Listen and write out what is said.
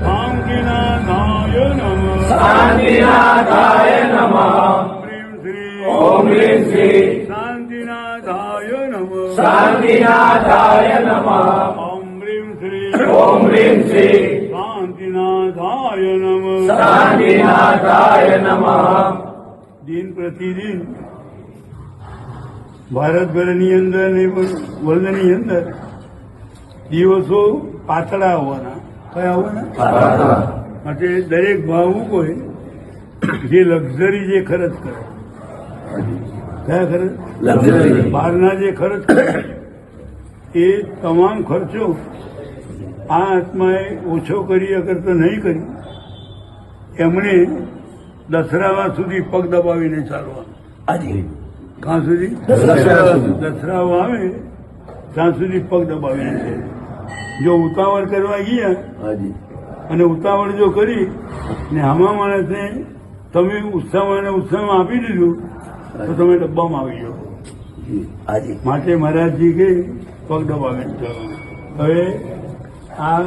શાંતિનાથાય નમઃ. શાંતિનાથાય નમઃ. ઓમ હ્રીમ શ્રી શાંતિનાથાય નમઃ. શાંતિનાથાય નમઃ. ઓમ હ્રીમ શ્રી શાંતિનાથાય નમઃ. શાંતિનાથાય નમઃ. દિન પ્રતિદિન ભારતભરની અંદર ને વર્લ્ડની અંદર દિવસો પાતળા હોવાના, કયા હોવાના માટે દરેક ભાવુકોએ જે લક્ઝરી જે ખર્ચ કરે, કયા ખર્ચ? લક્ઝરી. બહારના જે ખર્ચ કરે એ તમામ ખર્ચો આ આત્માએ ઓછો કરી અગર તો નહીં કરી, એમણે દસરાવા સુધી પગ દબાવીને ચાલવાનું. હાજી. ક્યાં સુધી? દસરા સુધી. દસરાઓ આવે ત્યાં સુધી પગ દબાવીને છે. જો ઉતાવળ કરવા ગયા હાજી. અને ઉતાવળ જો કરી ને આમાં માણસને તમે ઉત્સાહમાં આપી દીધું તો તમે ડબ્બામાં આવી જાઓ. હાજી. માટે મહારાજજી કે પગ દબાવીને ચાલો. હવે આ